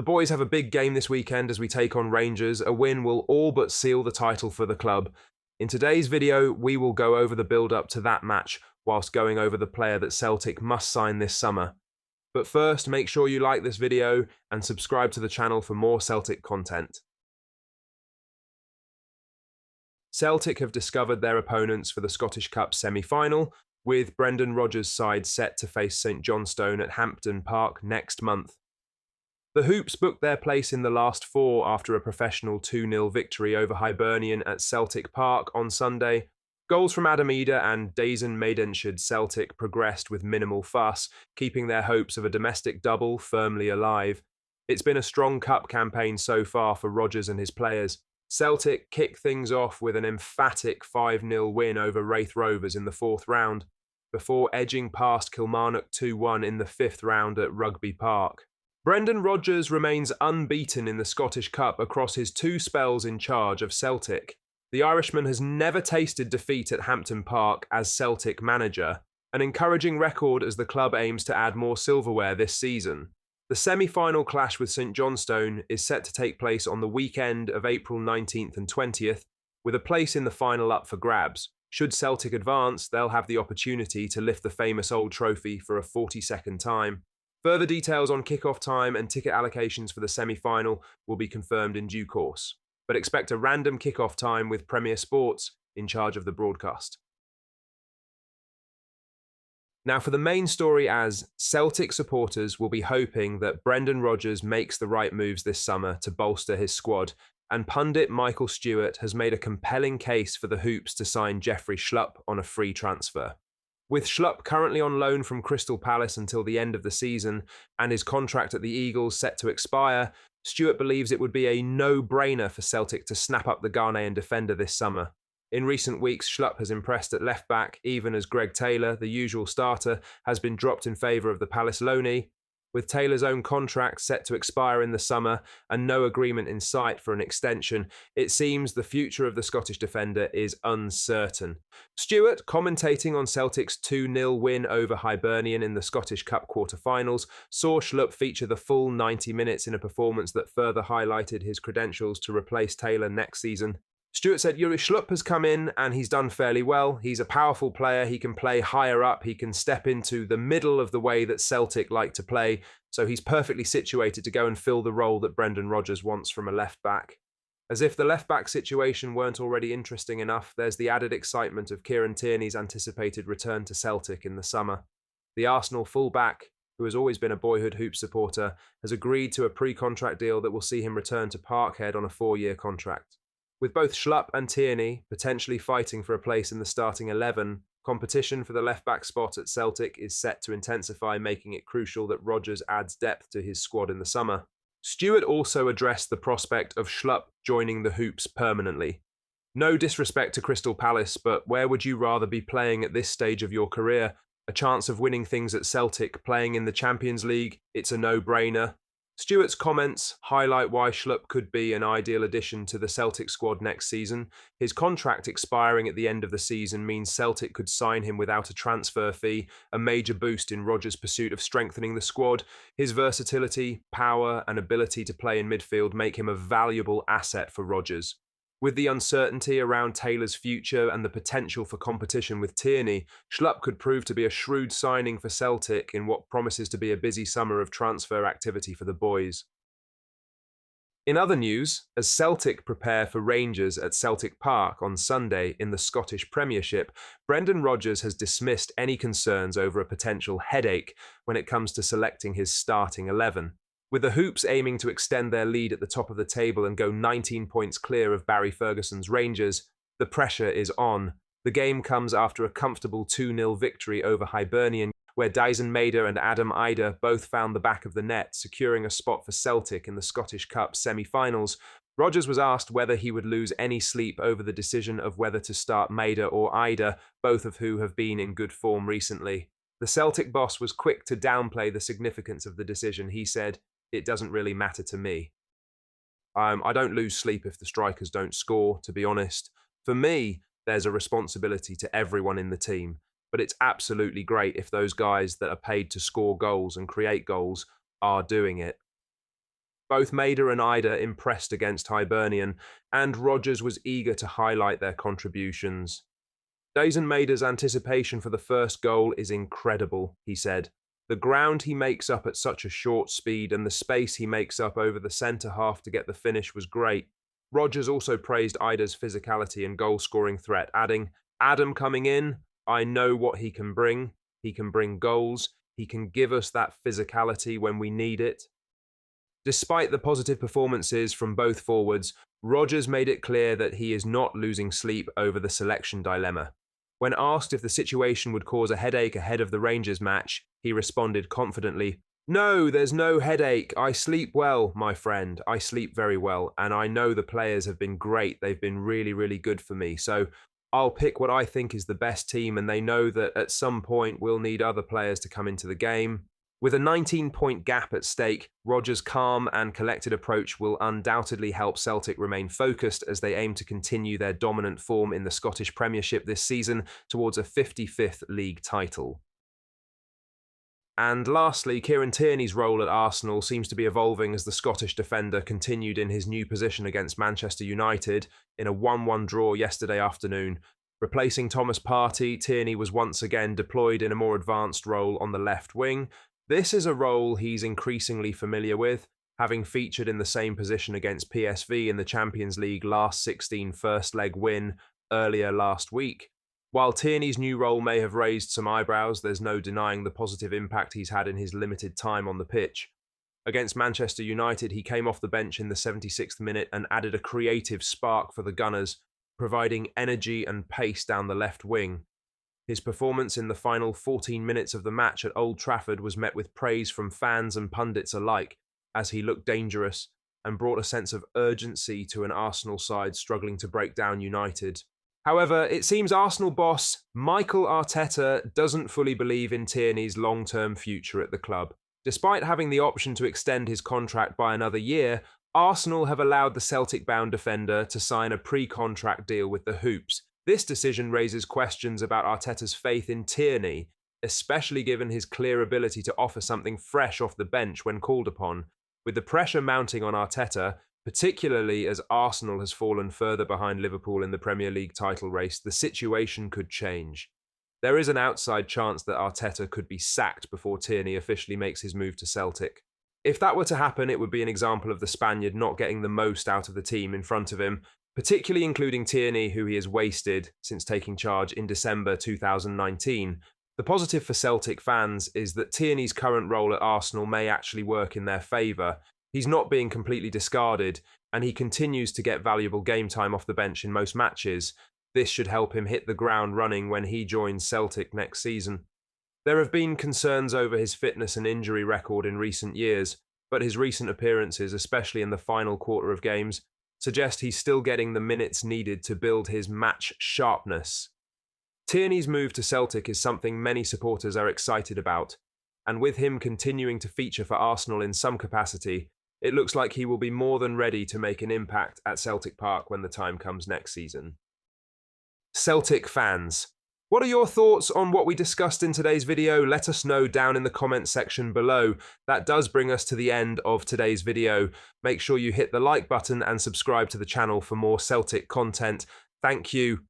The boys have a big game this weekend as we take on Rangers. A win will all but seal the title for the club. In today's video, we will go over the build-up to that match, whilst going over the player that Celtic must sign this summer. But first, make sure you like this video and subscribe to the channel for more Celtic content. Celtic have discovered their opponents for the Scottish Cup semi-final, with Brendan Rodgers' side set to face St Johnstone at Hampden Park next month. The Hoops booked their place in the last four after a professional 2-0 victory over Hibernian at Celtic Park on Sunday. Goals from Adam Ida and Dazen Maidenshire Celtic progressed with minimal fuss, keeping their hopes of a domestic double firmly alive. It's been a strong cup campaign so far for Rodgers and his players. Celtic kicked things off with an emphatic 5-0 win over Wraith Rovers in the fourth round, before edging past Kilmarnock 2-1 in the fifth round at Rugby Park. Brendan Rodgers remains unbeaten in the Scottish Cup across his two spells in charge of Celtic. The Irishman has never tasted defeat at Hampden Park as Celtic manager, an encouraging record as the club aims to add more silverware this season. The semi-final clash with St Johnstone is set to take place on the weekend of April 19th and 20th, with a place in the final up for grabs. Should Celtic advance, they'll have the opportunity to lift the famous old trophy for a 42nd time. Further details on kick-off time and ticket allocations for the semi-final will be confirmed in due course, but expect a random kick-off time with Premier Sports in charge of the broadcast. Now for the main story, as Celtic supporters will be hoping that Brendan Rodgers makes the right moves this summer to bolster his squad, and pundit Michael Stewart has made a compelling case for the Hoops to sign Jeffrey Schlupp on a free transfer. With Schlupp currently on loan from Crystal Palace until the end of the season and his contract at the Eagles set to expire, Stewart believes it would be a no-brainer for Celtic to snap up the Ghanaian defender this summer. In recent weeks, Schlupp has impressed at left-back, even as Greg Taylor, the usual starter, has been dropped in favour of the Palace loanee. With Taylor's own contract set to expire in the summer and no agreement in sight for an extension, it seems the future of the Scottish defender is uncertain. Stewart, commentating on Celtic's 2-0 win over Hibernian in the Scottish Cup quarter-finals, saw Schlupp feature the full 90 minutes in a performance that further highlighted his credentials to replace Taylor next season. Stewart said Jeffrey Schlupp has come in and he's done fairly well. He's a powerful player, he can play higher up, he can step into the middle of the way that Celtic like to play, so he's perfectly situated to go and fill the role that Brendan Rodgers wants from a left-back. As if the left-back situation weren't already interesting enough, there's the added excitement of Kieran Tierney's anticipated return to Celtic in the summer. The Arsenal full-back, who has always been a boyhood Hoops supporter, has agreed to a pre-contract deal that will see him return to Parkhead on a 4-year contract. With both Schlupp and Tierney potentially fighting for a place in the starting 11, competition for the left-back spot at Celtic is set to intensify, making it crucial that Rodgers adds depth to his squad in the summer. Stewart also addressed the prospect of Schlupp joining the Hoops permanently. No disrespect to Crystal Palace, but where would you rather be playing at this stage of your career? A chance of winning things at Celtic, playing in the Champions League? It's a no-brainer. Stewart's comments highlight why Schlupp could be an ideal addition to the Celtic squad next season. His contract expiring at the end of the season means Celtic could sign him without a transfer fee, a major boost in Rodgers' pursuit of strengthening the squad. His versatility, power, and ability to play in midfield make him a valuable asset for Rodgers. With the uncertainty around Taylor's future and the potential for competition with Tierney, Schlupp could prove to be a shrewd signing for Celtic in what promises to be a busy summer of transfer activity for the boys. In other news, as Celtic prepare for Rangers at Celtic Park on Sunday in the Scottish Premiership, Brendan Rodgers has dismissed any concerns over a potential headache when it comes to selecting his starting 11. With the Hoops aiming to extend their lead at the top of the table and go 19 points clear of Barry Ferguson's Rangers, the pressure is on. The game comes after a comfortable 2-0 victory over Hibernian, where Dyson Maeder and Adam Ida both found the back of the net, securing a spot for Celtic in the Scottish Cup semi-finals. Rodgers was asked whether he would lose any sleep over the decision of whether to start Maeder or Ida, both of who have been in good form recently. The Celtic boss was quick to downplay the significance of the decision. He said, "It doesn't really matter to me. I don't lose sleep if the strikers don't score, to be honest. For me, there's a responsibility to everyone in the team, but it's absolutely great if those guys that are paid to score goals and create goals are doing it." Both Maida and Ida impressed against Hibernian, and Rodgers was eager to highlight their contributions. Dazen Maida's anticipation for the first goal is incredible, he said. The ground he makes up at such a short speed and the space he makes up over the centre half to get the finish was great. Rodgers also praised Ida's physicality and goal-scoring threat, adding, Adam coming in, I know what he can bring. He can bring goals. He can give us that physicality when we need it. Despite the positive performances from both forwards, Rodgers made it clear that he is not losing sleep over the selection dilemma. When asked if the situation would cause a headache ahead of the Rangers match, he responded confidently, No, there's no headache. I sleep well, my friend. I sleep very well, and I know the players have been great. They've been really, really good for me. So I'll pick what I think is the best team, and they know that at some point we'll need other players to come into the game. With a 19-point gap at stake, Rodgers' calm and collected approach will undoubtedly help Celtic remain focused as they aim to continue their dominant form in the Scottish Premiership this season towards a 55th league title. And lastly, Kieran Tierney's role at Arsenal seems to be evolving as the Scottish defender continued in his new position against Manchester United in a 1-1 draw yesterday afternoon. Replacing Thomas Partey, Tierney was once again deployed in a more advanced role on the left wing. This is a role he's increasingly familiar with, having featured in the same position against PSV in the Champions League last 16 first-leg win earlier last week. While Tierney's new role may have raised some eyebrows, there's no denying the positive impact he's had in his limited time on the pitch. Against Manchester United, he came off the bench in the 76th minute and added a creative spark for the Gunners, providing energy and pace down the left wing. His performance in the final 14 minutes of the match at Old Trafford was met with praise from fans and pundits alike, as he looked dangerous and brought a sense of urgency to an Arsenal side struggling to break down United. However, it seems Arsenal boss Mikel Arteta doesn't fully believe in Tierney's long-term future at the club. Despite having the option to extend his contract by another year, Arsenal have allowed the Celtic-bound defender to sign a pre-contract deal with the Hoops. This decision raises questions about Arteta's faith in Tierney, especially given his clear ability to offer something fresh off the bench when called upon. With the pressure mounting on Arteta, particularly as Arsenal has fallen further behind Liverpool in the Premier League title race, the situation could change. There is an outside chance that Arteta could be sacked before Tierney officially makes his move to Celtic. If that were to happen, it would be an example of the Spaniard not getting the most out of the team in front of him, particularly including Tierney, who he has wasted since taking charge in December 2019. The positive for Celtic fans is that Tierney's current role at Arsenal may actually work in their favour. He's not being completely discarded, and he continues to get valuable game time off the bench in most matches. This should help him hit the ground running when he joins Celtic next season. There have been concerns over his fitness and injury record in recent years, but his recent appearances, especially in the final quarter of games, suggest he's still getting the minutes needed to build his match sharpness. Tierney's move to Celtic is something many supporters are excited about, and with him continuing to feature for Arsenal in some capacity, it looks like he will be more than ready to make an impact at Celtic Park when the time comes next season. Celtic fans, what are your thoughts on what we discussed in today's video? Let us know down in the comments section below. That does bring us to the end of today's video. Make sure you hit the like button and subscribe to the channel for more Celtic content. Thank you,